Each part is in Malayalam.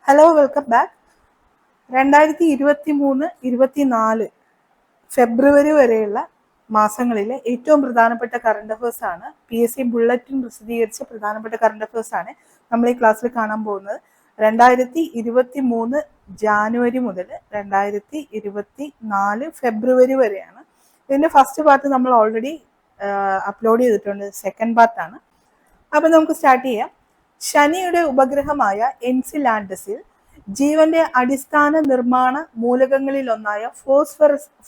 Hello, welcome back. 2023-24 ഫെബ്രുവരി വരെയുള്ള മാസങ്ങളിലെ ഏറ്റവും പ്രധാനപ്പെട്ട കറണ്ട് അഫേഴ്സ് ആണ്. PSC ബുള്ളറ്റിൻ പ്രസിദ്ധീകരിച്ച പ്രധാനപ്പെട്ട കറണ്ട് അഫേഴ്സ് ആണ് നമ്മൾ ഈ ക്ലാസ്സിൽ കാണാൻ പോകുന്നത്. 2023 ജാനുവരി മുതൽ 2024 ഫെബ്രുവരി വരെയാണ്. ഇതിന്റെ ഫസ്റ്റ് പാർട്ട് നമ്മൾ ഓൾറെഡി അപ്ലോഡ് ചെയ്തിട്ടുണ്ട്. സെക്കൻഡ് പാർട്ടാണ്. അപ്പം നമുക്ക് സ്റ്റാർട്ട് ചെയ്യാം. ശനിയുടെ ഉപഗ്രഹമായ എൻസിലാഡസിൽ ജീവന്റെ അടിസ്ഥാന നിർമ്മാണ മൂലകങ്ങളിലൊന്നായ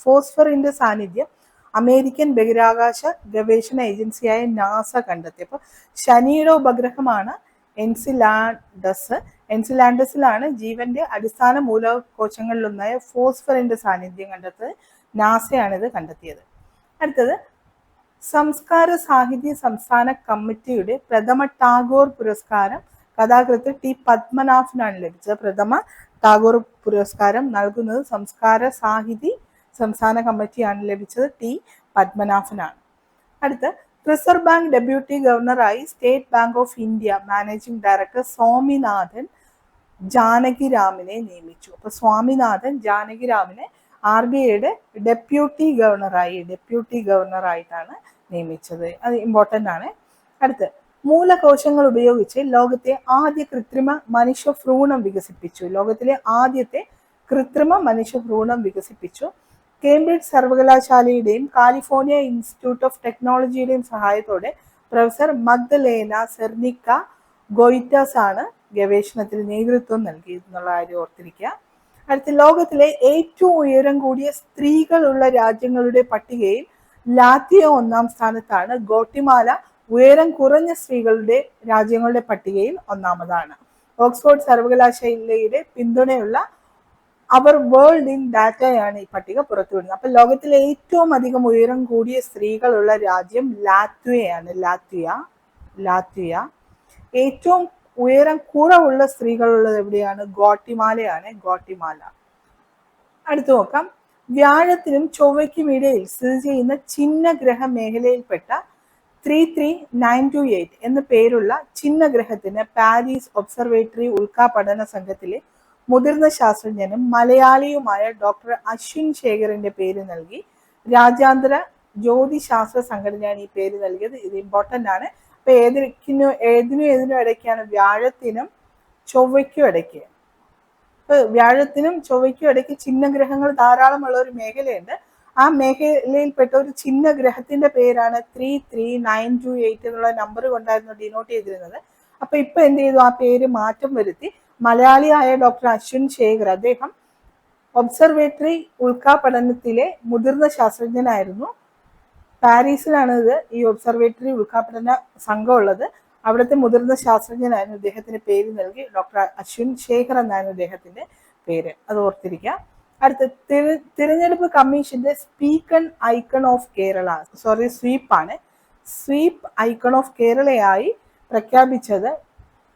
ഫോസ്ഫറിന്റെ സാന്നിധ്യം അമേരിക്കൻ ബഹിരാകാശ ഗവേഷണ ഏജൻസിയായ നാസ കണ്ടെത്തി. അപ്പോൾ ശനിയുടെ ഉപഗ്രഹമാണ് എൻസിലാഡസ്. എൻസിലാഡസിലാണ് ജീവന്റെ അടിസ്ഥാന മൂലകോശങ്ങളിലൊന്നായ ഫോസ്ഫറിന്റെ സാന്നിധ്യം കണ്ടെത്തത്. നാസയാണ് ഇത് കണ്ടെത്തിയത്. അടുത്തത്, സംസ്കാര സാഹിത്യ സംസ്ഥാന കമ്മിറ്റിയുടെ പ്രഥമ ടാഗോർ പുരസ്കാരം കഥാകൃത്ത് ടി പത്മനാഭനാണ് ലഭിച്ചത്. പ്രഥമ ടാഗോർ പുരസ്കാരം നൽകുന്നത് സംസ്കാര സാഹിതി സംസ്ഥാന കമ്മിറ്റിയാണ് ലഭിച്ചത്. ടി പത്മനാഭനാണ്. അടുത്ത്, റിസർവ് ബാങ്ക് ഡെപ്യൂട്ടി ഗവർണറായി State Bank of India managing director Swaminathan ജാനകിരാമിനെ നിയമിച്ചു. അപ്പൊ സ്വാമിനാഥൻ ജാനകിരാമിനെ RBIയുടെ ഡെപ്യൂട്ടി ഗവർണറായിട്ടാണ് നിയമിച്ചത്. അത് ഇമ്പോർട്ടൻ്റ് ആണ്. അടുത്ത്, മൂലകോശങ്ങൾ ഉപയോഗിച്ച് ലോകത്തെ ആദ്യ കൃത്രിമ മനുഷ്യ ഭ്രൂണം വികസിപ്പിച്ചു. ലോകത്തിലെ ആദ്യത്തെ കൃത്രിമ മനുഷ്യ ഭ്രൂണം വികസിപ്പിച്ചു. കേംബ്രിഡ്ജ് സർവകലാശാലയുടെയും കാലിഫോർണിയ ഇൻസ്റ്റിറ്റ്യൂട്ട് ഓഫ് ടെക്നോളജിയുടെയും സഹായത്തോടെ പ്രൊഫസർ മഗ്ദലേന സെർനിക്ക ഗോയിറ്റാസ് ആണ് ഗവേഷണത്തിൽ നേതൃത്വം നൽകിയെന്നുള്ള കാര്യം ഓർത്തിരിക്കുക. അടുത്ത, ലോകത്തിലെ ഏറ്റവും ഉയരം കൂടിയ സ്ത്രീകളുള്ള രാജ്യങ്ങളുടെ പട്ടികയിൽ ലാത്വിയ 1-ാം സ്ഥാനത്താണ്. ഗോട്ടിമാല ഉയരം കുറഞ്ഞ സ്ത്രീകളുടെ രാജ്യങ്ങളുടെ പട്ടികയിൽ 1-ാമതാണ്. ഓക്സ്ഫോർഡ് സർവകലാശാലയുടെ പിന്തുണയുള്ള അവർ വേൾഡ് ഇൻ ഡാറ്റയാണ് ഈ പട്ടിക പുറത്തുവിടുന്നത്. അപ്പൊ ലോകത്തിലെ ഏറ്റവും അധികം ഉയരം കൂടിയ സ്ത്രീകളുള്ള രാജ്യം ലാത്വിയയാണ്. ലാത്വിയ. ഏറ്റവും ഉയരം കുറവുള്ള സ്ത്രീകളുള്ളത് എവിടെയാണ്? ഗോട്ടിമാലയാണ്. അടുത്തു നോക്കാം. വ്യാഴത്തിനും ചൊവ്വയ്ക്കും ഇടയിൽ സ്ഥിതി ചെയ്യുന്ന ചിഹ്നഗ്രഹ മേഖലയിൽപ്പെട്ട 33928 എന്ന പേരുള്ള ചിഹ്നഗ്രഹത്തിന് പാരീസ് ഒബ്സർവേറ്ററി ഉൽക്കാപഠന സംഘത്തിലെ മുതിർന്ന ശാസ്ത്രജ്ഞനും മലയാളിയുമായ ഡോക്ടർ അശ്വിൻ ശേഖറിന്റെ പേര് നൽകി. രാജ്യാന്തര ജ്യോതിശാസ്ത്ര സംഘടനയാണ് ഈ പേര് നൽകിയത്. ഇത് ഇമ്പോർട്ടൻ്റ് ആണ്. അപ്പൊ ഏതിനും ഇടയ്ക്കാണ്? വ്യാഴത്തിനും ചൊവ്വയ്ക്കും ഇടയ്ക്ക്. വ്യാഴത്തിനും ചൊവ്വയ്ക്കും ഇടയ്ക്ക് ചിഹ്നഗ്രഹങ്ങൾ ധാരാളമുള്ള ഒരു മേഖലയുണ്ട്. ആ മേഖലയിൽപ്പെട്ട ഒരു ചിഹ്നഗ്രഹത്തിന്റെ പേരാണ് 33928 എന്നുള്ള നമ്പർ കൊണ്ടായിരുന്നു ഡിനോട്ട് ചെയ്തിരുന്നത്. അപ്പൊ ഇപ്പൊ എന്ത് ചെയ്തു? ആ പേര് മാറ്റം വരുത്തി. മലയാളിയായ ഡോക്ടർ അശ്വിൻ ശേഖർ, അദ്ദേഹം ഒബ്സർവേറ്ററി ഉൽക്കാപഠനത്തിലെ മുതിർന്ന ശാസ്ത്രജ്ഞനായിരുന്നു. പാരീസിലാണ് ഈ ഒബ്സർവേറ്ററി ഉൽക്കാപഠന സംഘം ഉള്ളത്. അവിടുത്തെ മുതിർന്ന ശാസ്ത്രജ്ഞനായിരുന്നു. ഇദ്ദേഹത്തിന് പേര് നൽകി. ഡോക്ടർ അശ്വിൻ ശേഖർ എന്നായിരുന്നു ഇദ്ദേഹത്തിന്റെ പേര്. അത് ഓർത്തിരിക്കുക. അടുത്ത, തിരഞ്ഞെടുപ്പ് കമ്മീഷന്റെ സ്വീപ്പ് ഐക്കൺ ഓഫ് കേരളയായി പ്രഖ്യാപിച്ചത്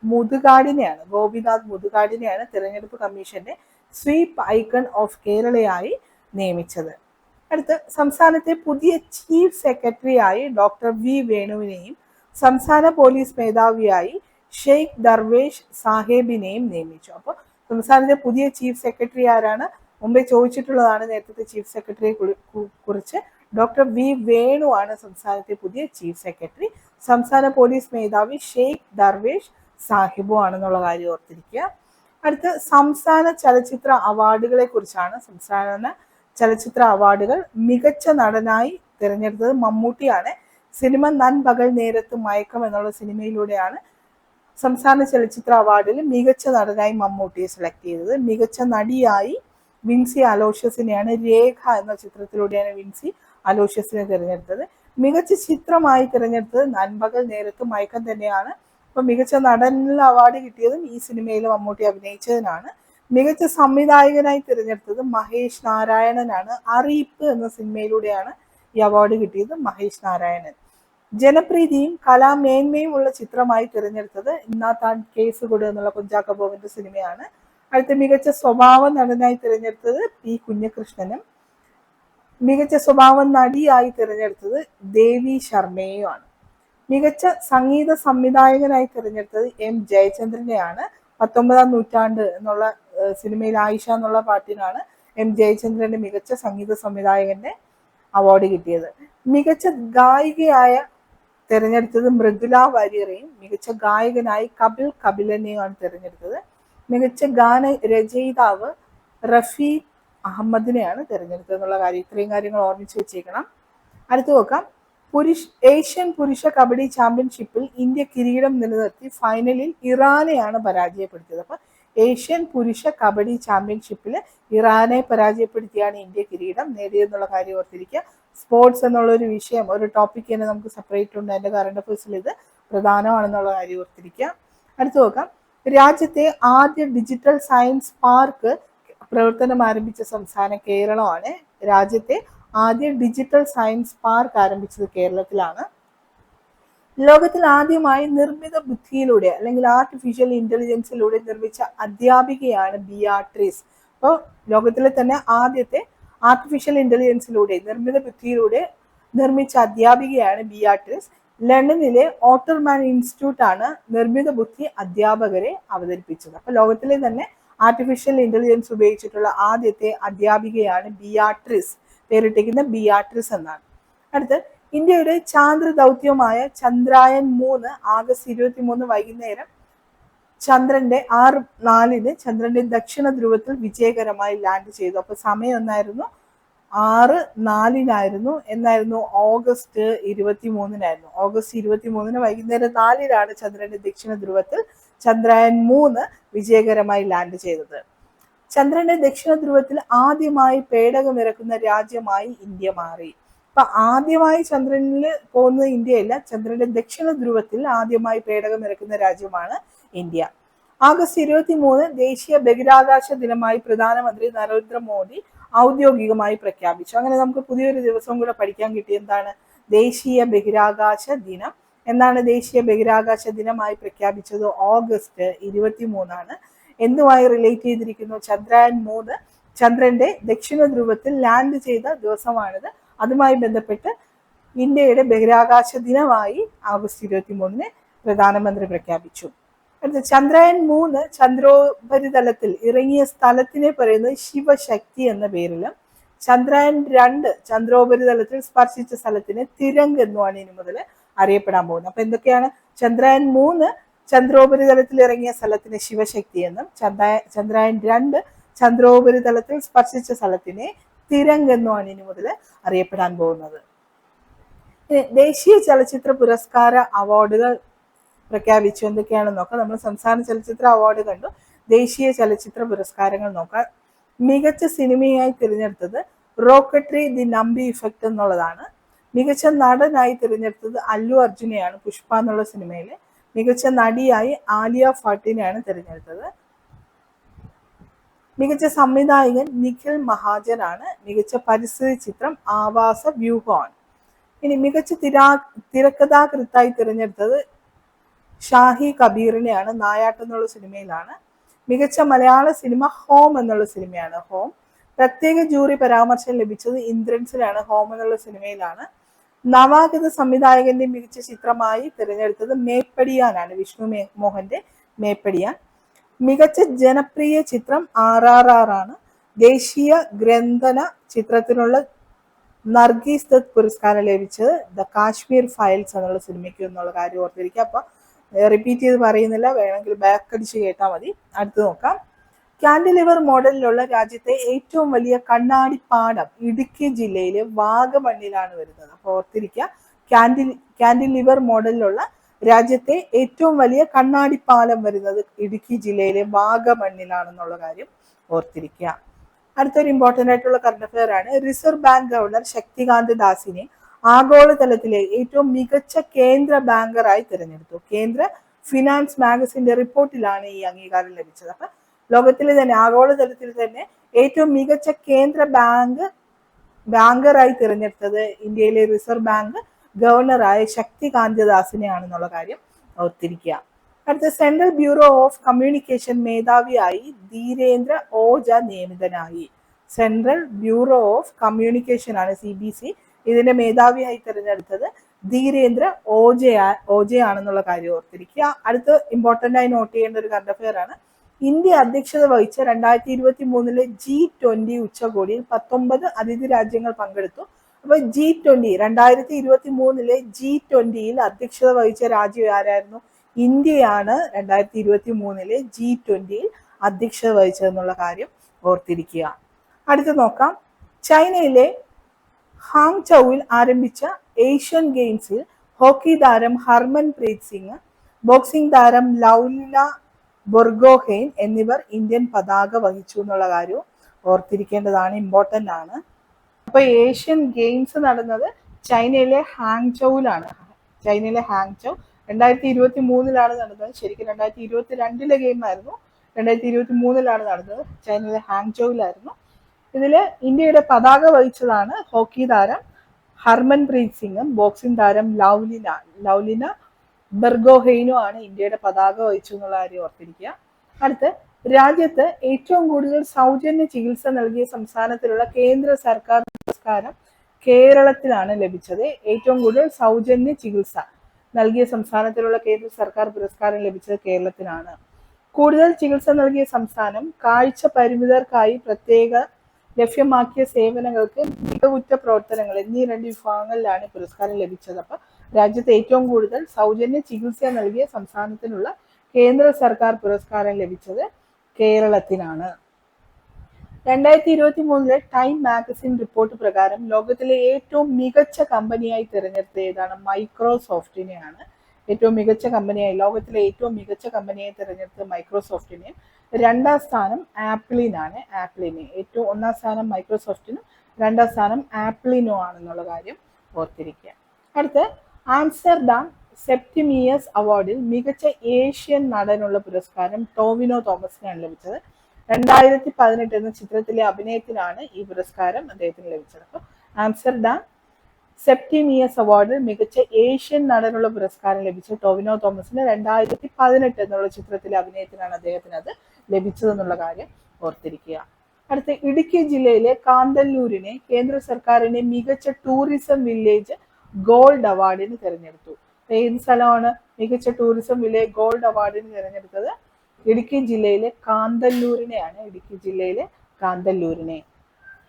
മുതുകാടിനെയാണ്. ഗോപിനാഥ് മുതുകാടിനെയാണ് തിരഞ്ഞെടുപ്പ് കമ്മീഷന്റെ സ്വീപ്പ് ഐക്കൺ ഓഫ് കേരളയായി നിയമിച്ചത്. അടുത്ത്, സംസ്ഥാനത്തെ പുതിയ ചീഫ് സെക്രട്ടറിയായി ഡോക്ടർ വി വേണുവിനെയും സംസ്ഥാന പോലീസ് മേധാവിയായി ഷെയ്ഖ് ദർവേഷ് സാഹേബിനെയും നിയമിച്ചു. അപ്പോൾ സംസ്ഥാനത്തെ പുതിയ ചീഫ് സെക്രട്ടറി ആരാണ്? മുമ്പേ ചോദിച്ചിട്ടുള്ളതാണ് നേരത്തെ ചീഫ് സെക്രട്ടറിയെ കുറിച്ച്. ഡോക്ടർ വി വേണു ആണ് സംസ്ഥാനത്തെ പുതിയ ചീഫ് സെക്രട്ടറി. സംസ്ഥാന പോലീസ് മേധാവി ഷെയ്ഖ് ദർവേഷ് സാഹിബു ആണെന്നുള്ള കാര്യം ഓർത്തിരിക്കുക. അടുത്ത, സംസ്ഥാന ചലച്ചിത്ര അവാർഡുകളെ കുറിച്ചാണ്. സംസ്ഥാന ചലച്ചിത്ര അവാർഡുകൾ മികച്ച നടനായി തിരഞ്ഞെടുത്തത് മമ്മൂട്ടിയാണ്. സിനിമ നൻപകൽ നേരത്ത് മയക്കം എന്നുള്ള സിനിമയിലൂടെയാണ് സംസ്ഥാന ചലച്ചിത്ര അവാർഡിൽ മികച്ച നടനായി മമ്മൂട്ടിയെ സെലക്ട് ചെയ്തത്. മികച്ച നടിയായി വിൻസി അലോഷ്യസിനെയാണ്. രേഖ എന്ന ചിത്രത്തിലൂടെയാണ് വിൻസി അലോഷ്യസിനെ തിരഞ്ഞെടുത്തത്. മികച്ച ചിത്രമായി തിരഞ്ഞെടുത്തത് നൻപകൽ നേരത്ത് മയക്കം തന്നെയാണ്. അപ്പൊ മികച്ച നടനുള്ള അവാർഡ് കിട്ടിയതും ഈ സിനിമയിൽ മമ്മൂട്ടി അഭിനയിച്ചതിനാണ്. മികച്ച സംവിധായകനായി തിരഞ്ഞെടുത്തത് മഹേഷ് നാരായണനാണ്. അറിയിപ്പ് എന്ന സിനിമയിലൂടെയാണ് ഈ അവാർഡ് കിട്ടിയത് മഹേഷ് നാരായണൻ. ജനപ്രീതിയും കലാമേന്മയും ഉള്ള ചിത്രമായി തിരഞ്ഞെടുത്തത് ഇന്നാ താൻ കേസ് കൊടു എന്നുള്ള കുഞ്ചാക്കോ ബോബന്റെ സിനിമയാണ്. അടുത്ത, മികച്ച സ്വഭാവ നടനായി തിരഞ്ഞെടുത്തത് പി കുഞ്ഞകൃഷ്ണനും. മികച്ച സ്വഭാവ നടിയായി തിരഞ്ഞെടുത്തത് ദേവി ശർമ്മയുമാണ്. മികച്ച സംഗീത സംവിധായകനായി തിരഞ്ഞെടുത്തത് M ജയചന്ദ്രനെയാണ്. 19-ാം നൂറ്റാണ്ട് എന്നുള്ള സിനിമയിൽ ആയിഷ എന്നുള്ള പാട്ടിനാണ് എം ജയചന്ദ്രന്റെ മികച്ച സംഗീത സംവിധായകന്റെ അവാർഡ് കിട്ടിയത്. മികച്ച ഗായികയായ തിരഞ്ഞെടുത്തത് മൃദുല വാര്യരെയും മികച്ച ഗായകനായി കപിൽ കപിലനെയുമാണ് തിരഞ്ഞെടുത്തത്. മികച്ച ഗാന രചയിതാവ് റഫീ അഹമ്മദിനെയാണ് തിരഞ്ഞെടുത്തത് എന്നുള്ള കാര്യം, ഇത്രയും കാര്യങ്ങൾ ഓർമ്മിച്ച് വെച്ചേക്കണം. അടുത്ത് നോക്കാം. ഏഷ്യൻ പുരുഷ കബഡി ചാമ്പ്യൻഷിപ്പിൽ ഇന്ത്യ കിരീടം നിലനിർത്തി ഫൈനലിൽ ഇറാനെയാണ് പരാജയപ്പെടുത്തിയത്. അപ്പൊ ഏഷ്യൻ പുരുഷ കബഡി ചാമ്പ്യൻഷിപ്പിൽ ഇറാനെ പരാജയപ്പെടുത്തിയാണ് ഇന്ത്യ കിരീടം നേടിയെന്നുള്ള കാര്യം ഓർത്തിരിക്കുക. സ്പോർട്സ് എന്നുള്ള ഒരു വിഷയം, ഒരു ടോപ്പിക് തന്നെ നമുക്ക് സെപ്പറേറ്റ് ഉണ്ട്. അതിന്റെ കറണ്ട് അഫയേഴ്സിൽ ഇത് പ്രധാനമാണെന്നുള്ള കാര്യം ഓർത്തിരിക്കുക. അടുത്ത് നോക്കാം. രാജ്യത്തെ ആദ്യ ഡിജിറ്റൽ സയൻസ് പാർക്ക് പ്രവർത്തനം ആരംഭിച്ച സംസ്ഥാനം കേരളമാണ്. രാജ്യത്തെ ആദ്യ ഡിജിറ്റൽ സയൻസ് പാർക്ക് ആരംഭിച്ചത് കേരളത്തിലാണ്. ലോകത്തിൽ ആദ്യമായി നിർമ്മിത ബുദ്ധിയിലൂടെ അല്ലെങ്കിൽ ആർട്ടിഫിഷ്യൽ ഇന്റലിജൻസിലൂടെ നിർമ്മിച്ച അധ്യാപികയാണ് ബിയാട്രീസ്. അപ്പോൾ ലോകത്തിലെ തന്നെ ആദ്യത്തെ ആർട്ടിഫിഷ്യൽ ഇന്റലിജൻസിലൂടെ നിർമ്മിത ബുദ്ധിയിലൂടെ നിർമ്മിച്ച അധ്യാപികയാണ് ബിയാട്രീസ്. ലണ്ടനിലെ ഓട്ടർമാൻ ഇൻസ്റ്റിറ്റ്യൂട്ട് ആണ് നിർമ്മിത ബുദ്ധി അധ്യാപകരെ അവതരിപ്പിച്ചത്. അപ്പൊ ലോകത്തിലെ തന്നെ ആർട്ടിഫിഷ്യൽ ഇന്റലിജൻസ് ഉപയോഗിച്ചിട്ടുള്ള ആദ്യത്തെ അധ്യാപികയാണ് ബിയാട്രീസ്. പേരിട്ടിരിക്കുന്ന ബിയാട്രീസ് എന്നാണ്. അടുത്ത് ഇന്ത്യയുടെ ചാന്ദ്ര ദൗത്യമായ ചന്ദ്രയാൻ 3 ആഗസ്റ്റ് 23 വൈകുന്നേരം ചന്ദ്രന്റെ 6:04 ചന്ദ്രന്റെ ദക്ഷിണ ധ്രുവത്തിൽ വിജയകരമായി ലാൻഡ് ചെയ്തു. അപ്പൊ സമയം എന്നായിരുന്നു? 6:04 എന്നായിരുന്നു? ഓഗസ്റ്റ് 23 ഓഗസ്റ്റ് 23 വൈകുന്നേരം 4 ചന്ദ്രന്റെ ദക്ഷിണ ധ്രുവത്തിൽ ചന്ദ്രയാൻ 3 വിജയകരമായി ലാൻഡ് ചെയ്തത്. ചന്ദ്രന്റെ ദക്ഷിണ ധ്രുവത്തിൽ ആദ്യമായി പേടകം ഇറക്കുന്ന രാജ്യമായി ഇന്ത്യ മാറി. അപ്പൊ ആദ്യമായി ചന്ദ്രനിൽ പോകുന്നത് ഇന്ത്യയല്ല, ചന്ദ്രന്റെ ദക്ഷിണ ധ്രുവത്തിൽ ആദ്യമായി പേടകം ഇറക്കുന്ന രാജ്യമാണ് ഇന്ത്യ. ആഗസ്റ്റ് 23 ദേശീയ ബഹിരാകാശ ദിനമായി പ്രധാനമന്ത്രി നരേന്ദ്രമോദി ഔദ്യോഗികമായി പ്രഖ്യാപിച്ചു. അങ്ങനെ നമുക്ക് പുതിയൊരു ദിവസം കൂടെ പഠിക്കാൻ കിട്ടി. എന്താണ് ദേശീയ ബഹിരാകാശ ദിനം? എന്നാണ് ദേശീയ ബഹിരാകാശ ദിനമായി പ്രഖ്യാപിച്ചത്? ഓഗസ്റ്റ് 23. എന്തുമായി റിലേറ്റ് ചെയ്തിരിക്കുന്നു? ചന്ദ്രയാൻ 3 ചന്ദ്രന്റെ ദക്ഷിണ ധ്രുവത്തിൽ ലാൻഡ് ചെയ്ത ദിവസമാണിത്. അതുമായി ബന്ധപ്പെട്ട് ഇന്ത്യയുടെ ബഹിരാകാശ ദിനമായി ആഗസ്റ്റ് 23 പ്രധാനമന്ത്രി പ്രഖ്യാപിച്ചു. അടുത്ത ചന്ദ്രയാൻ 3 ചന്ദ്രോപരിതലത്തിൽ ഇറങ്ങിയ സ്ഥലത്തിനെ പറയുന്നത് ശിവശക്തി എന്ന പേരിലും ചന്ദ്രയാൻ 2 ചന്ദ്രോപരിതലത്തിൽ സ്പർശിച്ച സ്ഥലത്തിന് തിരങ്ക് എന്നുമാണ് ഇനി മുതൽ അറിയപ്പെടാൻ പോകുന്നത്. അപ്പൊ എന്തൊക്കെയാണ്? ചന്ദ്രയാൻ 3 ചന്ദ്രോപരിതലത്തിൽ ഇറങ്ങിയ സ്ഥലത്തിന് ശിവശക്തി എന്നും ചന്ദ്രയാൻ 2 ചന്ദ്രോപരിതലത്തിൽ സ്പർശിച്ച സ്ഥലത്തിനെ തിരങ്ക് എന്നുമാണ് ഇനി മുതൽ അറിയപ്പെടാൻ പോകുന്നത്. ദേശീയ ചലച്ചിത്ര പുരസ്കാര അവാർഡുകൾ പ്രഖ്യാപിച്ചു. എന്തൊക്കെയാണെന്ന് നോക്കാം. നമ്മൾ സംസ്ഥാന ചലച്ചിത്ര അവാർഡ് കണ്ടു. ദേശീയ ചലച്ചിത്ര പുരസ്കാരങ്ങൾ നോക്കാം. മികച്ച സിനിമയായി തിരഞ്ഞെടുത്തത് റോക്കട്രി ദി നമ്പി ഇഫക്റ്റ് എന്നുള്ളതാണ്. മികച്ച നടനായി തിരഞ്ഞെടുത്തത് അല്ലു അർജുനെയാണ്, പുഷ്പ എന്നുള്ള സിനിമയില്. മികച്ച നടിയായി ആലിയ ഭട്ടിനെയാണ് തിരഞ്ഞെടുത്തത്. മികച്ച സംവിധായകൻ നിഖിൽ മഹാജനാണ്. മികച്ച പരിസ്ഥിതി ചിത്രം ആവാസ വ്യൂഹമാണ്. ഇനി മികച്ച തിരക്കഥാകൃത്തായി തിരഞ്ഞെടുത്തത് ഷാഹി കബീറിനെയാണ്, നായാട്ട് എന്നുള്ള സിനിമയിലാണ്. മികച്ച മലയാള സിനിമ ഹോം എന്നുള്ള സിനിമയാണ്. ഹോം. പ്രത്യേക ജൂറി പരാമർശം ലഭിച്ചത് ഇന്ദ്രൻസിലാണ്, ഹോം എന്നുള്ള സിനിമയിലാണ്. നവാഗത സംവിധായകന്റെ മികച്ച ചിത്രമായി തിരഞ്ഞെടുത്തത് മേപ്പടിയാനാണ്, വിഷ്ണു മോഹന്റെ മേപ്പടിയാൻ. മികച്ച ജനപ്രിയ ചിത്രം RRR ആണ്. ദേശീയ ഗ്രന്ഥന ചിത്രത്തിനുള്ള നർഗീസ് ദത്ത് പുരസ്കാരം ലഭിച്ചത് ദ കാശ്മീർ ഫയൽസ് എന്നുള്ള സിനിമയ്ക്ക് എന്നുള്ള കാര്യം ഓർത്തിരിക്കുക. അപ്പൊ റിപ്പീറ്റ് ചെയ്ത് പറയുന്നില്ല, വേണമെങ്കിൽ ബാക്ക് അടിച്ച് കേട്ടാൽ മതി. അടുത്ത് നോക്കാം. കാൻഡിലിവർ മോഡലിലുള്ള രാജ്യത്തെ ഏറ്റവും വലിയ കണ്ണാടി പാടം ഇടുക്കി ജില്ലയിലെ വാഗമണ്ണിലാണ് വരുന്നത്. അപ്പൊ ഓർത്തിരിക്കുക, കാൻഡിലിവർ മോഡലിലുള്ള രാജ്യത്തെ ഏറ്റവും വലിയ കണ്ണാടി പാലം വരുന്നത് ഇടുക്കി ജില്ലയിലെ വാഗമണ്ണിലാണെന്നുള്ള കാര്യം ഓർത്തിരിക്കുക. അടുത്തൊരു ഇമ്പോർട്ടൻ്റ് ആയിട്ടുള്ള കറണ്ട് അഫെയർ ആണ്. റിസർവ് ബാങ്ക് ഗവർണർ ശക്തികാന്ത ദാസിനെ ആഗോളതലത്തിലെ ഏറ്റവും മികച്ച കേന്ദ്ര ബാങ്കറായി തിരഞ്ഞെടുത്തു. കേന്ദ്ര ഫിനാൻസ് മാഗസിന്റെ റിപ്പോർട്ടിലാണ് ഈ അംഗീകാരം ലഭിച്ചത്. അപ്പൊ ലോകത്തിലെ തന്നെ ആഗോളതലത്തിൽ തന്നെ ഏറ്റവും മികച്ച കേന്ദ്ര ബാങ്കറായി തിരഞ്ഞെടുത്തത് ഇന്ത്യയിലെ റിസർവ് ബാങ്ക് ഗവർണറായ ശക്തികാന്ത ദാസിനെയാണെന്നുള്ള കാര്യം ഓർത്തിരിക്കുക. അടുത്ത സെൻട്രൽ ബ്യൂറോ ഓഫ് കമ്മ്യൂണിക്കേഷൻ മേധാവിയായി ധീരേന്ദ്ര ഓജ നിയമിതനായി. സെൻട്രൽ ബ്യൂറോ ഓഫ് കമ്മ്യൂണിക്കേഷൻ ആണ് CBC. ഇതിന്റെ മേധാവിയായി തിരഞ്ഞെടുത്തത് ധീരേന്ദ്ര ഓജയാണെന്നുള്ള കാര്യം ഓർത്തിരിക്കുക. അടുത്ത് ഇമ്പോർട്ടൻ്റ് ആയി നോട്ട് ചെയ്യേണ്ട ഒരു കറണ്ട് അഫെയർ ആണ്. ഇന്ത്യ അധ്യക്ഷത വഹിച്ച 2023 G20 ഉച്ചകോടിയിൽ 19 അതിഥി രാജ്യങ്ങൾ പങ്കെടുത്തു. അപ്പൊ G20 2023 G20 അധ്യക്ഷത വഹിച്ച രാജ്യം ആരായിരുന്നു? ഇന്ത്യയാണ് 2023 G20 അധ്യക്ഷത വഹിച്ചതെന്നുള്ള കാര്യം ഓർത്തിരിക്കുക. അടുത്ത് നോക്കാം. ചൈനയിലെ ഹാങ്ചൌവിൽ ആരംഭിച്ച ഏഷ്യൻ ഗെയിംസിൽ ഹോക്കി താരം ഹർമൻപ്രീത് സിംഗ്, ബോക്സിംഗ് താരം ലൗലിന ബൊർഗോഹെയ്ൻ എന്നിവർ ഇന്ത്യൻ പതാക വഹിച്ചു എന്നുള്ള കാര്യവും ഓർത്തിരിക്കേണ്ടതാണ്, ഇമ്പോർട്ടൻ്റ് ആണ്. അപ്പൊ ഏഷ്യൻ ഗെയിംസ് നടന്നത് ചൈനയിലെ ഹാങ്ചൌവിലാണ്. ചൈനയിലെ ഹാങ്ചൌ 2023 നടന്നത്. ശരിക്കും 2022 ഗെയിം ആയിരുന്നു, 2023 നടന്നത്. ചൈനയിലെ ഹാങ്ചൌവിലായിരുന്നു. ഇതില് ഇന്ത്യയുടെ പതാക വഹിച്ചതാണ് ഹോക്കി താരം ഹർമൻപ്രീത് സിംഗും ബോക്സിംഗ് താരം ലൗലിന ബെർഗോഹെയ്നും ആണ് ഇന്ത്യയുടെ പതാക വഹിച്ചു എന്നുള്ള കാര്യം ഓർത്തിരിക്കുക. അടുത്ത്, രാജ്യത്ത് ഏറ്റവും കൂടുതൽ സൗജന്യ ചികിത്സ നൽകിയ സംസ്ഥാനത്തിലുള്ള കേന്ദ്ര സർക്കാർ പുരസ്കാരം കേരളത്തിലാണ് ലഭിച്ചത്. ഏറ്റവും കൂടുതൽ സൗജന്യ ചികിത്സ നൽകിയ സംസ്ഥാനത്തിലുള്ള കേന്ദ്ര സർക്കാർ പുരസ്കാരം ലഭിച്ചത് കേരളത്തിനാണ്. കൂടുതൽ ചികിത്സ നൽകിയ സംസ്ഥാനം കാഴ്ച പരിമിതർക്കായി പ്രത്യേക ലഭ്യമാക്കിയ സേവനങ്ങൾക്ക് മികവുറ്റ പ്രവർത്തനങ്ങൾ എന്നീ 2 വിഭാഗങ്ങളിലാണ് പുരസ്കാരം ലഭിച്ചത്. അപ്പൊ രാജ്യത്ത് ഏറ്റവും കൂടുതൽ സൗജന്യ ചികിത്സ നൽകിയ സംസ്ഥാനത്തിനുള്ള കേന്ദ്ര സർക്കാർ പുരസ്കാരം ലഭിച്ചത് കേരളത്തിനാണ്. 2023 ടൈം മാഗസിൻ റിപ്പോർട്ട് പ്രകാരം ലോകത്തിലെ ഏറ്റവും മികച്ച കമ്പനിയായി തിരഞ്ഞെടുത്ത ഏതാണ്? മൈക്രോസോഫ്റ്റിനെയാണ്. ഏറ്റവും മികച്ച കമ്പനിയായി, ലോകത്തിലെ ഏറ്റവും മികച്ച കമ്പനിയായി തിരഞ്ഞെടുത്തത് മൈക്രോസോഫ്റ്റിനെയും 2ാം സ്ഥാനം ആപ്പിളിനാണ്. ഏറ്റവും 1ാം സ്ഥാനം മൈക്രോസോഫ്റ്റിനും 2ാം സ്ഥാനം ആപ്പിളിനും ആണെന്നുള്ള കാര്യം ഓർത്തിരിക്കുക. അടുത്ത്, ആംസ്റ്റർഡാം സെപ്റ്റിമിയസ് അവാർഡിൽ മികച്ച ഏഷ്യൻ നടനുള്ള പുരസ്കാരം ടോവിനോ തോമസിനാണ് ലഭിച്ചത്. 2018 എന്ന ചിത്രത്തിലെ അഭിനയത്തിനാണ് ഈ പുരസ്കാരം അദ്ദേഹത്തിന് ലഭിച്ചത്. അപ്പോൾ ആംസ്റ്റർഡാം സെപ്റ്റിമിയസ് അവാർഡിൽ മികച്ച ഏഷ്യൻ നടനുള്ള പുരസ്കാരം ലഭിച്ച ടോവിനോ തോമസിന് 2018 എന്നുള്ള ചിത്രത്തിലെ അഭിനയത്തിനാണ് അദ്ദേഹത്തിന് അത് ലഭിച്ചതെന്നുള്ള കാര്യം ഓർത്തിരിക്കുക. അടുത്ത, ഇടുക്കി ജില്ലയിലെ കാന്തല്ലൂരിനെ കേന്ദ്ര സർക്കാരിന്റെ മികച്ച ടൂറിസം വില്ലേജ് ഗോൾഡ് അവാർഡിന് തിരഞ്ഞെടുത്തു. ഏത് സ്ഥലമാണ് മികച്ച ടൂറിസം വില്ലേജ് ഗോൾഡ് അവാർഡിന് തിരഞ്ഞെടുത്തത്? ഇടുക്കി ജില്ലയിലെ കാന്തല്ലൂരിനെയാണ്.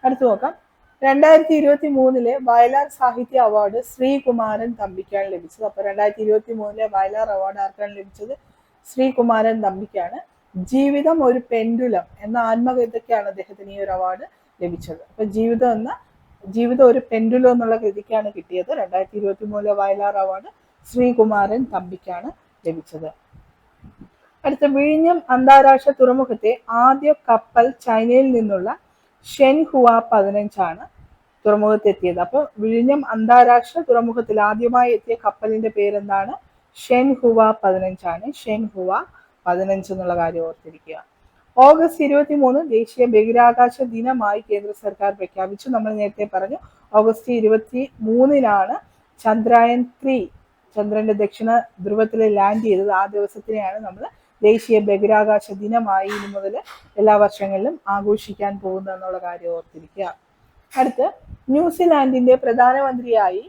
അടുത്ത് നോക്കാം. 2023 വയലാർ സാഹിത്യ അവാർഡ് ശ്രീകുമാരൻ തമ്പിക്കാണ് ലഭിച്ചത്. അപ്പൊ 2023 വയലാർ അവാർഡ് ആർക്കാണ് ലഭിച്ചത്? ശ്രീകുമാരൻ തമ്പിക്കാണ്. ജീവിതം ഒരു പെൻഡുലം എന്ന ആത്മകഥയ്ക്കാണ് അദ്ദേഹത്തിന് ഈ ഒരു അവാർഡ് ലഭിച്ചത്. അപ്പൊ ജീവിതം ഒരു പെൻഡുലം എന്നുള്ള കൃതിക്കാണ് കിട്ടിയത്. 2023 വയലാർ അവാർഡ് ശ്രീകുമാരൻ തമ്പിക്കാണ് ലഭിച്ചത്. അടുത്ത, വിഴിഞ്ഞം അന്താരാഷ്ട്ര തുറമുഖത്തെ ആദ്യ കപ്പൽ ചൈനയിൽ നിന്നുള്ള ഷെൻഹുവ 15 തുറമുഖത്തെത്തിയത്. അപ്പോൾ വിഴിഞ്ഞം അന്താരാഷ്ട്ര തുറമുഖത്തിൽ ആദ്യമായി എത്തിയ കപ്പലിന്റെ പേരെന്താണ്? ഷെൻഹുവ 15 ഷെൻഹുവ 15 എന്നുള്ള കാര്യം ഓർത്തിരിക്കുക. ഓഗസ്റ്റ് 23 ദേശീയ ബഹിരാകാശ ദിനമായി കേന്ദ്ര സർക്കാർ പ്രഖ്യാപിച്ചു. നമ്മൾ നേരത്തെ പറഞ്ഞു, ഓഗസ്റ്റ് 23 ചന്ദ്രയാൻ 3 ചന്ദ്രന്റെ ദക്ഷിണ ധ്രുവത്തിൽ ലാൻഡ് ചെയ്തത്. ആ ദിവസത്തിനെയാണ് നമ്മൾ ദേശീയ ബഹിരാകാശ ദിനമായി ഇനി മുതൽ എല്ലാ വർഷങ്ങളിലും ആഘോഷിക്കാൻ പോകുന്നത് എന്നുള്ള കാര്യം ഓർത്തിരിക്കുക. അടുത്ത്, ന്യൂസിലാൻഡിന്റെ പ്രധാനമന്ത്രിയായി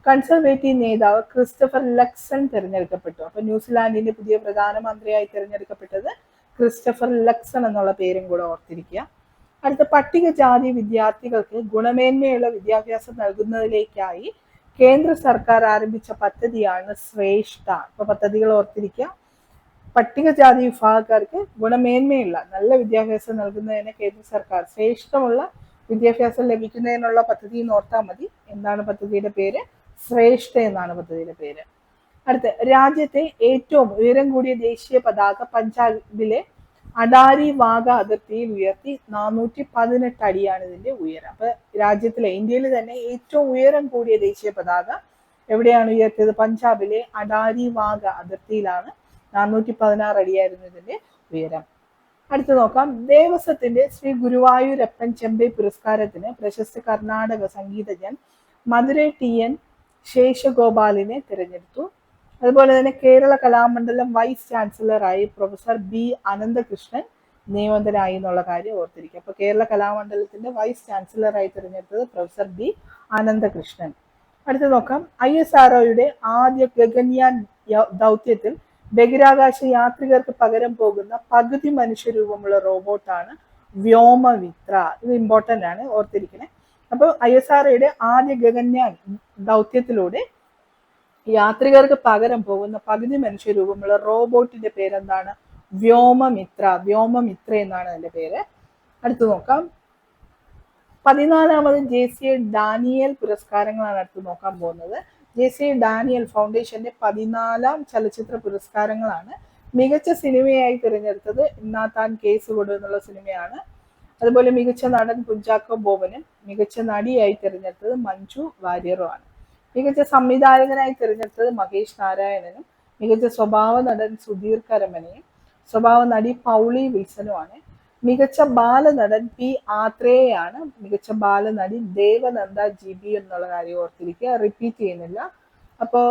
കൺസർവേറ്റീവ് നേതാവ് ക്രിസ്റ്റഫർ ലക്സൺ തിരഞ്ഞെടുക്കപ്പെട്ടു. അപ്പൊ ന്യൂസിലാൻഡിന്റെ പുതിയ പ്രധാനമന്ത്രിയായി തിരഞ്ഞെടുക്കപ്പെട്ടത് ക്രിസ്റ്റഫർ ലക്സൺ എന്നുള്ള പേരും കൂടെ ഓർത്തിരിക്കുക. അടുത്ത, പട്ടികജാതി വിദ്യാർത്ഥികൾക്ക് ഗുണമേന്മയുള്ള വിദ്യാഭ്യാസം നൽകുന്നതിലേക്കായി കേന്ദ്ര സർക്കാർ ആരംഭിച്ച പദ്ധതിയാണ് ശ്രേഷ്ഠ. അപ്പൊ പദ്ധതികൾ ഓർത്തിരിക്കുക. പട്ടികജാതി വിഭാഗക്കാർക്ക് ഗുണമേന്മയുള്ള നല്ല വിദ്യാഭ്യാസം നൽകുന്നതിന് കേന്ദ്ര സർക്കാർ ശ്രേഷ്ഠമുള്ള വിദ്യാഭ്യാസം ലഭിക്കുന്നതിനുള്ള പദ്ധതി എന്ന് ഓർത്താൽ മതി. എന്താണ് പദ്ധതിയുടെ പേര്? ശ്രേഷ്ഠ എന്നാണ് പദ്ധതിയുടെ പേര്. അടുത്ത, രാജ്യത്തെ ഏറ്റവും ഉയരം കൂടിയ ദേശീയ പതാക പഞ്ചാബിലെ അഡാരി വാഗ അതിർത്തിയിൽ ഉയർത്തി 418 അടിയാണ് ഇതിന്റെ ഉയരം. അപ്പൊ രാജ്യത്തിലെ, ഇന്ത്യയിൽ തന്നെ ഏറ്റവും ഉയരം കൂടിയ ദേശീയ പതാക എവിടെയാണ് ഉയർത്തിയത്? പഞ്ചാബിലെ അഡാരി വാഗ അതിർത്തിയിലാണ്. 416 അടിയായിരുന്നു ഇതിന്റെ ഉയരം. അടുത്ത് നോക്കാം. ദേവസ്വത്തിന്റെ ശ്രീ ഗുരുവായൂരപ്പൻ ചെമ്പൈ പുരസ്കാരത്തിന് പ്രശസ്ത കർണാടക സംഗീതജ്ഞൻ മധുരൈ TN ശേഷഗോപാലിനെ തിരഞ്ഞെടുത്തു. അതുപോലെ തന്നെ കേരള കലാമണ്ഡലം വൈസ് ചാൻസലറായി പ്രൊഫസർ B അനന്തകൃഷ്ണൻ നിയമിതനായി എന്നുള്ള കാര്യം ഓർത്തിരിക്കുക. അപ്പൊ കേരള കലാമണ്ഡലത്തിന്റെ വൈസ് ചാൻസലറായി തിരഞ്ഞെടുത്തത് പ്രൊഫസർ B അനന്തകൃഷ്ണൻ. അടുത്ത് നോക്കാം. ISROയുടെ ആദ്യ ഗഗൻയാൻ ദൗത്യത്തിൽ ബഹിരാകാശ യാത്രികർക്ക് പകരം പോകുന്ന പകുതി മനുഷ്യരൂപമുള്ള റോബോട്ടാണ് വ്യോമമിത്ര. ഇത് ഇമ്പോർട്ടൻ്റ് ആണ്, ഓർത്തിരിക്കണേ. അപ്പോൾ ISROയുടെ ആദ്യ ഗഗൻയാൻ ദൗത്യത്തിലൂടെ യാത്രികർക്ക് പകരം പോകുന്ന പകുതി മനുഷ്യരൂപമുള്ള റോബോട്ടിന്റെ പേരെന്താണ്? വ്യോമമിത്ര. വ്യോമമിത്ര എന്നാണ് അതിന്റെ പേര്. അടുത്ത് നോക്കാം. 14ാമത് JCI ഡാനിയൽ പുരസ്കാരങ്ങളാണ് അടുത്ത് നോക്കാൻ പോകുന്നത്. JCI ഡാനിയൽ ഫൗണ്ടേഷന്റെ 14ാം ചലച്ചിത്ര പുരസ്കാരങ്ങളാണ്. മികച്ച സിനിമയായി തിരഞ്ഞെടുത്തത് ഇന്നാത്താൻ കേസ് കൊടു എന്നുള്ള സിനിമയാണ്. അതുപോലെ മികച്ച നടൻ കുഞ്ചാക്കോ ബോബനും മികച്ച നടിയായി തിരഞ്ഞെടുത്തത് മഞ്ജു വാര്യറുമാണ്. മികച്ച സംവിധായകനായി തിരഞ്ഞെടുത്തത് മഹേഷ് നാരായണനും മികച്ച സ്വഭാവ നടൻ സുധീർ കരമനയും സ്വഭാവ നടി പൗളി വിൽസനുമാണ്. മികച്ച ബാലനടൻ P. ആത്രേയാണ്. മികച്ച ബാലനടി ദേവനന്ദ GB എന്നുള്ള കാര്യം ഓർത്തിരിക്കുക, റിപ്പീറ്റ് ചെയ്യുന്നില്ല. അപ്പോൾ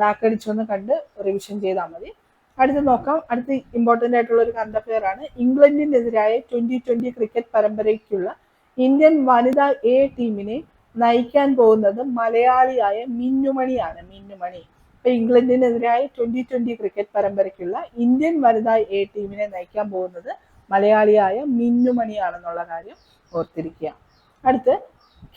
ബാക്ക് അടിച്ചൊന്ന് കണ്ട് റിവിഷൻ ചെയ്താൽ മതി. അടുത്ത് നോക്കാം. അടുത്ത് ഇമ്പോർട്ടൻ്റ് ആയിട്ടുള്ള ഒരു കറണ്ട് അഫെയർ ആണ്. ഇംഗ്ലണ്ടിനെതിരായ 2020 ക്രിക്കറ്റ് പരമ്പരയ്ക്കുള്ള ഇന്ത്യൻ വനിതാ A ടീമിനെ നയിക്കാൻ പോകുന്നത് മലയാളിയായ മിന്നുമണിയാണ്. മിന്നുമണി. ഇപ്പൊ ഇംഗ്ലണ്ടിനെതിരായ 2020 ക്രിക്കറ്റ് പരമ്പരയ്ക്കുള്ള ഇന്ത്യൻ വനിതാ A ടീമിനെ നയിക്കാൻ പോകുന്നത് മലയാളിയായ മിന്നുമണിയാണെന്നുള്ള കാര്യം ഓർത്തിരിക്കുക. അടുത്ത്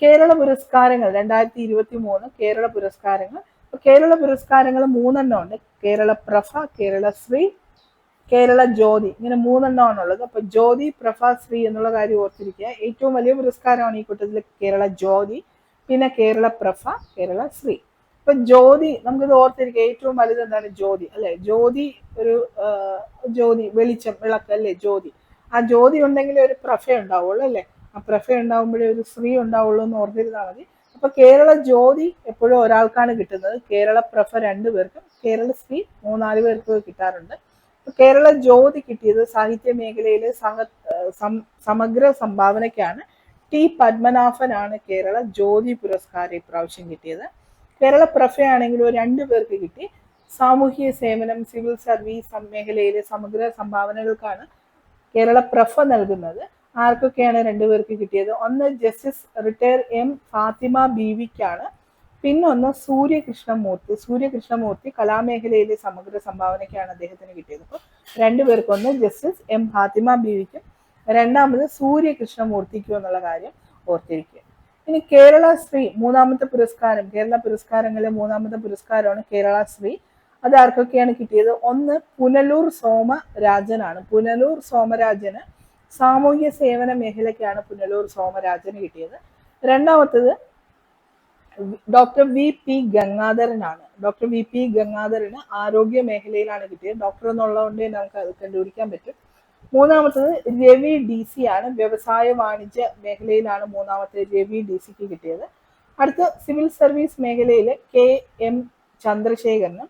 കേരള പുരസ്കാരങ്ങൾ 2023 കേരള പുരസ്കാരങ്ങൾ. കേരള പുരസ്കാരങ്ങൾ 3 ഉണ്ട്. കേരള പ്രഭ, കേരള ശ്രീ, കേരള ജ്യോതി, ഇങ്ങനെ 3 ഉള്ളത്. അപ്പൊ ജ്യോതി, പ്രഭ, ശ്രീ എന്നുള്ള കാര്യം ഓർത്തിരിക്കുക. ഏറ്റവും വലിയ പുരസ്കാരമാണ് ഈ കൂട്ടത്തിൽ കേരള ജ്യോതി, പിന്നെ കേരള പ്രഭ, കേരള ശ്രീ. ഇപ്പൊ ജ്യോതി നമുക്കിത് ഓർത്തിരിക്കുക, ഏറ്റവും വലുത് എന്താണ്? ജ്യോതി അല്ലെ. ജ്യോതി ഒരു ജ്യോതി, വെളിച്ചം, വിളക്ക് അല്ലെ ജ്യോതി. ആ ജ്യോതി ഉണ്ടെങ്കിൽ ഒരു പ്രഭ ഉണ്ടാവുള്ളൂ അല്ലെ. ആ പ്രഭ ഉണ്ടാവുമ്പോഴേ ഒരു ശ്രീ ഉണ്ടാവുള്ളൂ എന്ന് ഓർത്തിരുന്നാൽ മതി. അപ്പൊ കേരള ജ്യോതി എപ്പോഴും ഒരാൾക്കാണ് കിട്ടുന്നത്. കേരള പ്രഭ 2 പേർക്കും, കേരള ശ്രീ 3-4 പേർക്ക് കിട്ടാറുണ്ട്. കേരള ജ്യോതി കിട്ടിയത് സാഹിത്യ മേഖലയിലെ സമഗ്ര സംഭാവനയ്ക്കാണ്. T. പത്മനാഭനാണ് കേരള ജ്യോതി പുരസ്കാരം ഇപ്രാവശ്യം കിട്ടിയത്. കേരള പ്രഭയാണെങ്കിൽ 2 പേർക്ക് കിട്ടി. സാമൂഹ്യ സേവനം, സിവിൽ സർവീസ് മേഖലയിലെ സമഗ്ര സംഭാവനകൾക്കാണ് കേരള പ്രഭ നൽകുന്നത്. ആർക്കൊക്കെയാണ് 2 പേർക്ക് കിട്ടിയത്? ഒന്ന് ജസ്റ്റിസ് റിട്ടയർ M. ഫാത്തിമ ബീവിക്കാണ്. പിന്നൊന്ന് സൂര്യകൃഷ്ണമൂർത്തി കലാമേഖലയിലെ സമഗ്ര സംഭാവനയ്ക്കാണ് അദ്ദേഹത്തിന് കിട്ടിയത്. അപ്പോൾ 2 പേർക്ക്, ഒന്ന് ജസ്റ്റിസ് M. ഫാത്തിമ ബീവിക്കും, രണ്ടാമത് സൂര്യകൃഷ്ണമൂർത്തിക്കും എന്നുള്ള കാര്യം ഓർത്തിരിക്കുക. ഇനി കേരള ശ്രീ 3ാമത്തെ പുരസ്കാരം, കേരള പുരസ്കാരങ്ങളിലെ 3ാമത്തെ പുരസ്കാരമാണ് കേരള ശ്രീ. അത് ആർക്കൊക്കെയാണ് കിട്ടിയത്? ഒന്ന് പുനലൂർ സോമരാജനാണ്. പുനലൂർ സോമരാജന് സാമൂഹ്യ സേവന മേഖലയ്ക്കാണ് പുനലൂർ സോമരാജന് കിട്ടിയത്. രണ്ടാമത്തത് doctor VP ഗംഗാധരനാണ്. Doctor VP Gangadharan ആരോഗ്യ മേഖലയിലാണ് കിട്ടിയത്. ഡോക്ടർ എന്നുള്ളതുകൊണ്ട് നമുക്ക് അത് കണ്ടുപിടിക്കാൻ പറ്റും. മൂന്നാമത്തത് രവി DC ആണ്. വ്യവസായ വാണിജ്യ മേഖലയിലാണ് മൂന്നാമത്തെ രവി DCക്ക് കിട്ടിയത്. അടുത്ത സിവിൽ സർവീസ് മേഖലയിലെ KM ചന്ദ്രശേഖരനും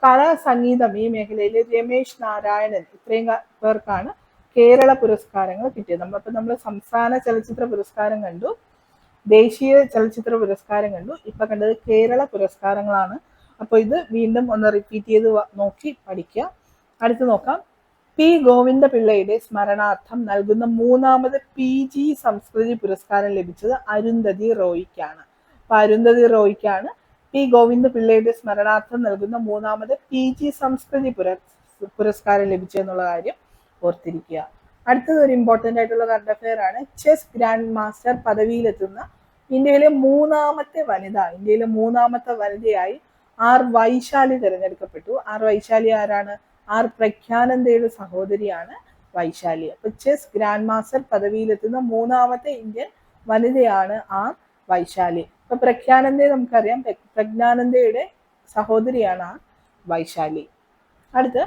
കലാ സംഗീതം ഈ മേഖലയിൽ രമേശ് നാരായണൻ, ഇത്രയും പേർക്കാണ് കേരള പുരസ്കാരങ്ങൾ കിട്ടിയത്. നമ്മൾ സംസ്ഥാന ചലച്ചിത്ര പുരസ്കാരം കണ്ടു, ദേശീയ ചലച്ചിത്ര പുരസ്കാരം കണ്ടു, ഇപ്പൊ കണ്ടത് കേരള പുരസ്കാരങ്ങളാണ്. അപ്പോൾ ഇത് വീണ്ടും ഒന്ന് റിപ്പീറ്റ് ചെയ്ത് നോക്കി പഠിക്കുക. അടുത്ത് നോക്കാം. P. ഗോവിന്ദപിള്ളയുടെ സ്മരണാർത്ഥം നൽകുന്ന 3ാമത് PG സംസ്കൃതി പുരസ്കാരം ലഭിച്ചത് അരുന്ധതി റോയിക്കാണ്. അപ്പൊ അരുന്ധതി റോയിക്കാണ് P. ഗോവിന്ദപിള്ളയുടെ സ്മരണാർത്ഥം നൽകുന്ന 3ാമത് PG സംസ്കൃതി പുരസ്കാരം ലഭിച്ചെന്നുള്ള കാര്യം ഓർത്തിരിക്കുക. അടുത്തത് ഒരു ഇമ്പോർട്ടൻ്റ് ആയിട്ടുള്ള കറണ്ട് അഫെയർ ആണ്. ചെസ് ഗ്രാൻഡ് മാസ്റ്റർ പദവിയിലെത്തുന്ന ഇന്ത്യയിലെ 3ാമത്തെ വനിതയായി R. വൈശാലി തിരഞ്ഞെടുക്കപ്പെട്ടു. R. വൈശാലി ആരാണ്? R. പ്രഖ്യാനന്ദയുടെ സഹോദരിയാണ് വൈശാലി. അപ്പൊ ചെസ് ഗ്രാൻഡ് മാസ്റ്റർ പദവിയിലെത്തുന്ന 3ാമത്തെ ഇന്ത്യൻ വനിതയാണ് R. വൈശാലി. അപ്പൊ പ്രഖ്യാനന്ദയെ നമുക്കറിയാം, പ്രജ്ഞാനന്ദയുടെ സഹോദരിയാണ് R. വൈശാലി. അടുത്ത്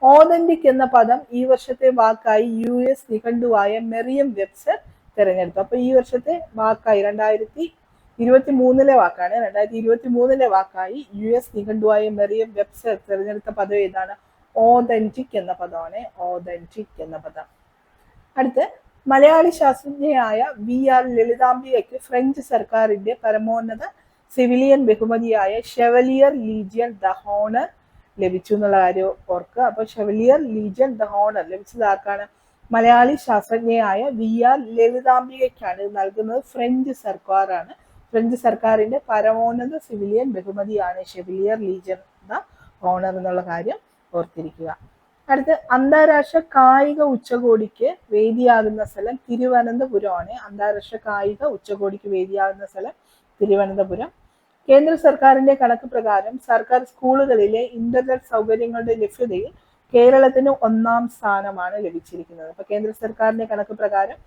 ഓതന്റിക് എന്ന പദം ഈ വർഷത്തെ വാക്കായി US നിഘണ്ടുവായ മെറിയം വെബ്സ്റ്റർ തിരഞ്ഞെടുത്തു. അപ്പൊ ഈ വർഷത്തെ വാക്കായി 2023 വാക്കാണ്. 2023 വാക്കായി US നിഘണ്ടുവായ മെറിയം വെബ്സ്റ്റർ തിരഞ്ഞെടുത്ത പദം ഏതാണ്? ഓതന്റിക് എന്ന പദമാണ്. ഓതന്റിക് എന്ന പദം. അടുത്ത് മലയാളി ശാസ്ത്രജ്ഞയായ VR ലളിതാംബികയ്ക്ക് ഫ്രഞ്ച് സർക്കാരിന്റെ പരമോന്നത സിവിലിയൻ ബഹുമതിയായ ഷെവലിയർ ലീജിയൻ ദ ഹോണർ ലഭിച്ചു എന്നുള്ള കാര്യം ഓർക്കുക. അപ്പൊ ഷെവലിയർ ലീജിയൻ ദ ഹോണർ ലഭിച്ചത് ആർക്കാണ്? മലയാളി ശാസ്ത്രജ്ഞയായ VR ലളിതാംബികയ്ക്കാണ്. ഇത് നൽകുന്നത് ഫ്രഞ്ച് സർക്കാരാണ്. ഫ്രഞ്ച് സർക്കാരിന്റെ പരമോന്നത സിവിലിയൻ ബഹുമതിയാണ് ഷെവലിയർ ലീജിയൻ ദ ഹോണർ എന്നുള്ള കാര്യം ഓർത്തിരിക്കുക. അടുത്ത് അന്താരാഷ്ട്ര കായിക ഉച്ചകോടിക്ക് വേദിയാകുന്ന സ്ഥലം തിരുവനന്തപുരമാണ്. അന്താരാഷ്ട്ര കായിക ഉച്ചകോടിക്ക് വേദിയാകുന്ന സ്ഥലം തിരുവനന്തപുരം. കേന്ദ്ര സർക്കാരിന്റെ കണക്ക് പ്രകാരം സർക്കാർ സ്കൂളുകളിലെ ഇന്റർനെറ്റ് സൗകര്യങ്ങളുടെ ലഭ്യതയിൽ കേരളത്തിന് 1-ാം സ്ഥാനമാണ് ലഭിച്ചിരിക്കുന്നത്. അപ്പൊ കേന്ദ്ര സർക്കാരിന്റെ കണക്ക് പ്രകാരം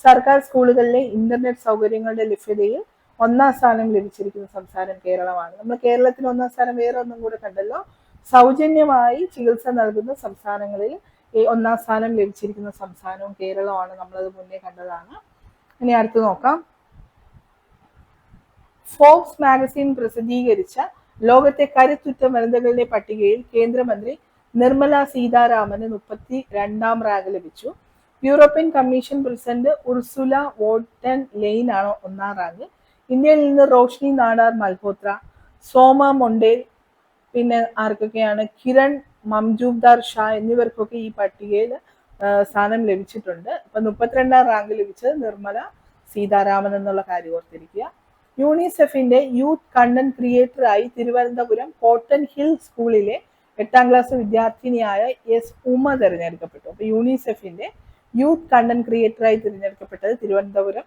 സർക്കാർ സ്കൂളുകളിലെ ഇന്റർനെറ്റ് സൗകര്യങ്ങളുടെ ലഭ്യതയിൽ 1-ാം സ്ഥാനം ലഭിച്ചിരിക്കുന്ന സംസ്ഥാനം കേരളമാണ്. നമ്മൾ കേരളത്തിന് 1-ാം സ്ഥാനം വേറെ ഒന്നും കൂടെ കണ്ടല്ലോ, സൗജന്യമായി ചികിത്സ നൽകുന്ന സംസ്ഥാനങ്ങളിൽ 1-ാം സ്ഥാനം ലഭിച്ചിരിക്കുന്ന സംസ്ഥാനവും കേരളമാണ്. നമ്മളത് മുന്നേ കണ്ടതാണ്. ഇനി അടുത്ത് നോക്കാം. ഫോബ്സ് മാഗസിൻ പ്രസിദ്ധീകരിച്ച ലോകത്തെ കരുത്തുറ്റ വനിതകളുടെ പട്ടികയിൽ കേന്ദ്രമന്ത്രി നിർമ്മല സീതാരാമന് 32-ാം റാങ്ക് ലഭിച്ചു. European Commission President Ursula von Leyen ആണ് 1-ാം റാങ്ക്. ഇന്ത്യയിൽ നിന്ന് റോഷ്നി നാടാർ മൽഹോത്ര, സോമ മൊണ്ടേൽ, പിന്നെ ആർക്കൊക്കെയാണ് കിരൺ മംജൂദാർ ഷാ എന്നിവർക്കൊക്കെ ഈ പട്ടികയിൽ സ്ഥാനം ലഭിച്ചിട്ടുണ്ട്. അപ്പൊ 32-ാം റാങ്ക് ലഭിച്ചത് നിർമ്മല സീതാരാമൻ എന്നുള്ള കാര്യം ഓർത്തിരിക്കുക. യൂണിസെഫിന്റെ യൂത്ത് കണ്ടന്റ് ക്രിയേറ്ററായി തിരുവനന്തപുരം കോട്ടൺ ഹിൽ സ്കൂളിലെ 8-ാം ക്ലാസ് വിദ്യാർത്ഥിനിയായ എസ് ഉമ തിരഞ്ഞെടുക്കപ്പെട്ടു. അപ്പൊ യൂണിസെഫിന്റെ യൂത്ത് കണ്ടന്റ് ക്രിയേറ്ററായി തിരഞ്ഞെടുക്കപ്പെട്ടത് തിരുവനന്തപുരം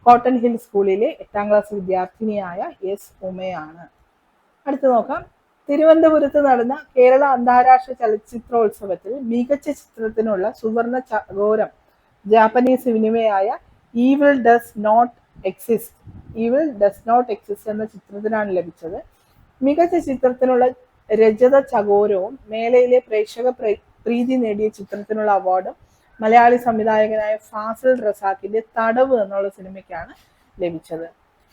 കോട്ടൺ ഹിൽ സ്കൂളിലെ 8-ാം ക്ലാസ് വിദ്യാർത്ഥിനിയായ എസ് ഉമയാണ്. അടുത്ത് നോക്കാം. തിരുവനന്തപുരത്ത് നടന്ന കേരള അന്താരാഷ്ട്ര ചലച്ചിത്രോത്സവത്തിൽ മികച്ച ചിത്രത്തിനുള്ള സുവർണ ചകോരം ജാപ്പനീസ് വിനിമയായ ഈവിൾ ഡസ് നോട്ട് എക്സിസ്റ്റ് എന്ന ചിത്രത്തിനാണ് ലഭിച്ചത്. മികച്ച ചിത്രത്തിനുള്ള രജത ചകോരവും മേളയിലെ പ്രേക്ഷക പ്രീതി നേടിയ ചിത്രത്തിനുള്ള അവാർഡും മലയാളി സംവിധായകനായ ഫാസിൽ റസാഖിന്റെ തടവ് എന്നുള്ള സിനിമയ്ക്കാണ് ലഭിച്ചത്.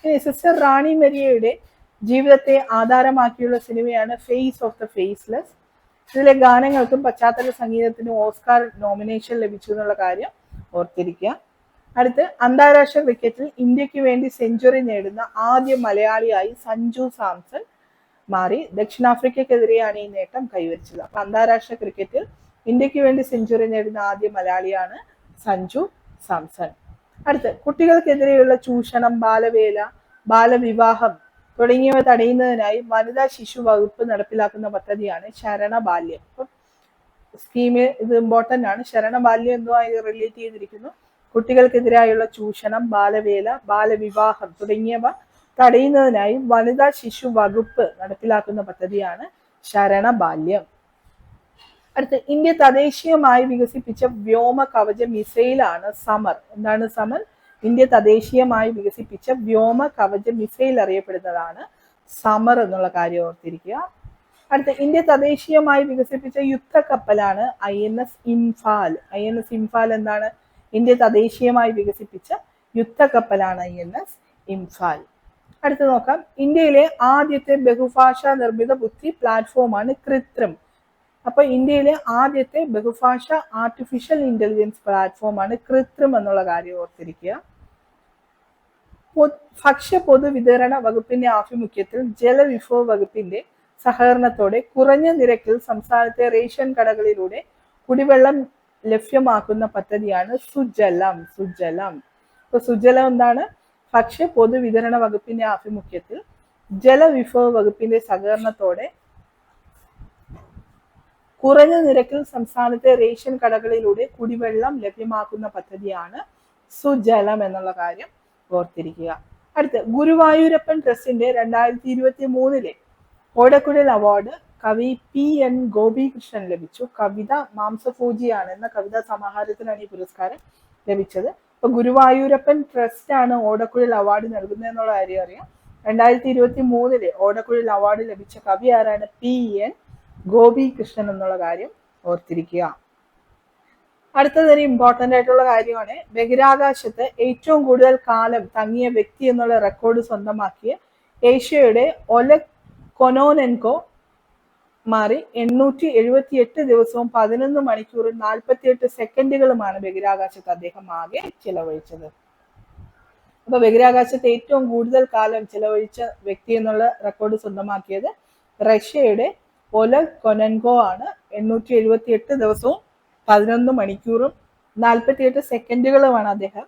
ഇനി സിസ്റ്റർ റാണി മരിയയുടെ ജീവിതത്തെ ആധാരമാക്കിയുള്ള സിനിമയാണ് ഫേസ് ഓഫ് ദ ഫേസ്ലെസ്. ഇതിലെ ഗാനങ്ങൾക്കും പശ്ചാത്തല സംഗീതത്തിനും ഓസ്കാർ നോമിനേഷൻ ലഭിച്ചു എന്നുള്ള കാര്യം ഓർത്തിരിക്കുക. അടുത്ത് അന്താരാഷ്ട്ര ക്രിക്കറ്റിൽ ഇന്ത്യക്ക് വേണ്ടി സെഞ്ചുറി നേടുന്ന ആദ്യ മലയാളിയായി സഞ്ജു സാംസൺ മാറി. ദക്ഷിണാഫ്രിക്കക്കെതിരെയാണ് ഈ നേട്ടം കൈവരിച്ചത്. അപ്പൊ അന്താരാഷ്ട്ര ക്രിക്കറ്റിൽ ഇന്ത്യക്ക് വേണ്ടി സെഞ്ചുറി നേടുന്ന ആദ്യ മലയാളിയാണ് സഞ്ജു സാംസൺ. അടുത്ത് കുട്ടികൾക്കെതിരെയുള്ള ചൂഷണം, ബാലവേല, ബാലവിവാഹം തുടങ്ങിയവ തടയുന്നതിനായി വനിതാ ശിശു വകുപ്പ് നടപ്പിലാക്കുന്ന പദ്ധതിയാണ് ശരണബാല്യം. അപ്പം സ്കീമിൽ ഇത് ഇമ്പോർട്ടൻ്റ് ആണ്. ശരണബാല്യം എന്തുമായി റിലേറ്റ് ചെയ്തിരിക്കുന്നു? കുട്ടികൾക്കെതിരായുള്ള ചൂഷണം, ബാലവേല, ബാലവിവാഹം തുടങ്ങിയവ തടയുന്നതിനായി വനിതാ ശിശു വകുപ്പ് നടപ്പിലാക്കുന്ന പദ്ധതിയാണ് ശരണബാല്യം. അടുത്ത് ഇന്ത്യ തദ്ദേശീയമായി വികസിപ്പിച്ച വ്യോമ കവച മിസൈലാണ് സമർ. എന്താണ് സമർ? ഇന്ത്യ തദ്ദേശീയമായി വികസിപ്പിച്ച വ്യോമ കവച മിസൈൽ അറിയപ്പെടുന്നതാണ് സമർ എന്നുള്ള കാര്യം ഓർത്തിരിക്കുക. അടുത്ത ഇന്ത്യ തദ്ദേശീയമായി വികസിപ്പിച്ച യുദ്ധക്കപ്പലാണ് INS ഇംഫാൽ. INS ഇംഫാൽ എന്താണ്? ഇന്ത്യ തദ്ദേശീയമായി വികസിപ്പിച്ച യുദ്ധക്കപ്പലാണ് INS ഇംഫാൽ. അടുത്ത് നോക്കാം. ഇന്ത്യയിലെ ആദ്യത്തെ ബഹുഭാഷാ നിർമ്മിത ബുദ്ധി പ്ലാറ്റ്ഫോമാണ് കൃത്രിം. അപ്പൊ ഇന്ത്യയിലെ ആദ്യത്തെ ബഹുഭാഷ ആർട്ടിഫിഷ്യൽ ഇന്റലിജൻസ് പ്ലാറ്റ്ഫോമാണ് കൃത്രിം എന്നുള്ള കാര്യം ഓർത്തിരിക്കുക. ഭക്ഷ്യ പൊതുവിതരണ വകുപ്പിന്റെ ആഭിമുഖ്യത്തിൽ ജലവിഭവ വകുപ്പിന്റെ സഹകരണത്തോടെ കുറഞ്ഞ നിരക്കിൽ സംസ്ഥാനത്തെ റേഷൻ കടകളിലൂടെ കുടിവെള്ളം ലഭ്യമാക്കുന്ന പദ്ധതിയാണ് സുജലം. ഇപ്പൊ സുജലം എന്താണ്? ഭക്ഷ്യ പൊതുവിതരണ വകുപ്പിന്റെ ആഭിമുഖ്യത്തിൽ ജലവിഭവ വകുപ്പിന്റെ സഹകരണത്തോടെ കുറഞ്ഞ നിരക്കിൽ സംസ്ഥാനത്തെ റേഷൻ കടകളിലൂടെ കുടിവെള്ളം ലഭ്യമാക്കുന്ന പദ്ധതിയാണ് സുജലം എന്നുള്ള കാര്യം ഓർത്തിരിക്കുക. അടുത്ത് ഗുരുവായൂരപ്പൻ ട്രസ്റ്റിന്റെ 2023 ഓടക്കുഴൽ അവാർഡ് കവി PN ഗോപികൃഷ്ണൻ ലഭിച്ചു. കവിത മാംസഭോജിയാണ് എന്ന കവിതാ സമാഹാരത്തിനാണ് ഈ പുരസ്കാരം ലഭിച്ചത്. അപ്പൊ ഗുരുവായൂരപ്പൻ ട്രസ്റ്റ് ആണ് ഓടക്കുഴൽ അവാർഡ് നൽകുന്നത് എന്നുള്ള കാര്യം അറിയാം. 2023 ഓടക്കുഴൽ അവാർഡ് ലഭിച്ച കവി ആരാണ്? PN ഗോപികൃഷ്ണൻ എന്നുള്ള കാര്യം ഓർത്തിരിക്കുക. അടുത്തതൊരു ഇമ്പോർട്ടൻ്റ് ആയിട്ടുള്ള കാര്യമാണ്. ബഹിരാകാശത്ത് ഏറ്റവും കൂടുതൽ കാലം തങ്ങിയ വ്യക്തി എന്നുള്ള റെക്കോർഡ് സ്വന്തമാക്കിയ ഏഷ്യയുടെ ഒലെഗ് കൊനോനെൻകോ മാറി 878 ദിവസവും 11 മണിക്കൂറും 48 സെക്കൻഡുകളുമാണ് ബഹിരാകാശത്ത് അദ്ദേഹം ആകെ ചിലവഴിച്ചത്. അപ്പൊ ബഹിരാകാശത്ത് ഏറ്റവും കൂടുതൽ കാലം ചിലവഴിച്ച വ്യക്തി എന്നുള്ള റെക്കോർഡ് സ്വന്തമാക്കിയത് റഷ്യയുടെ ഒലെഗ് കൊനൻകോ ആണ്. 878 ദിവസവും 11 മണിക്കൂറും 48 സെക്കൻഡുകളുമാണ് അദ്ദേഹം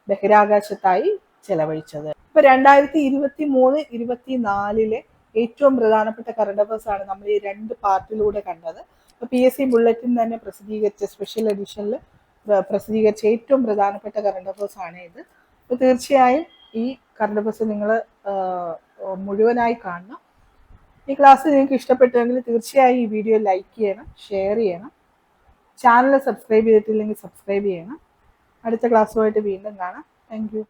ബഹിരാകാശത്തായി ചെലവഴിച്ചത്. ഇപ്പൊ 2023-24 ഏറ്റവും പ്രധാനപ്പെട്ട കറണ്ട് അഫയേഴ്സ് ആണ് നമ്മൾ ഈ 2 പാർട്ടിലൂടെ കണ്ടത്. PSC ബുള്ളറ്റിൻ തന്നെ പ്രസിദ്ധീകരിച്ച സ്പെഷ്യൽ എഡിഷനിൽ പ്രസിദ്ധീകരിച്ച ഏറ്റവും പ്രധാനപ്പെട്ട കറണ്ട് അഫേഴ്സ് ആണ് ഇത്. അപ്പോൾ തീർച്ചയായും ഈ കറണ്ട് അഫേഴ്സ് നിങ്ങൾ മുഴുവനായി കാണണം. ഈ ക്ലാസ് നിങ്ങൾക്ക് ഇഷ്ടപ്പെട്ടുവെങ്കിൽ തീർച്ചയായും ഈ വീഡിയോ ലൈക്ക് ചെയ്യണം, ഷെയർ ചെയ്യണം. ചാനൽ സബ്സ്ക്രൈബ് ചെയ്തിട്ടില്ലെങ്കിൽ സബ്സ്ക്രൈബ് ചെയ്യണം. അടുത്ത ക്ലാസ്സുമായിട്ട് വീണ്ടും കാണാം. Thank you.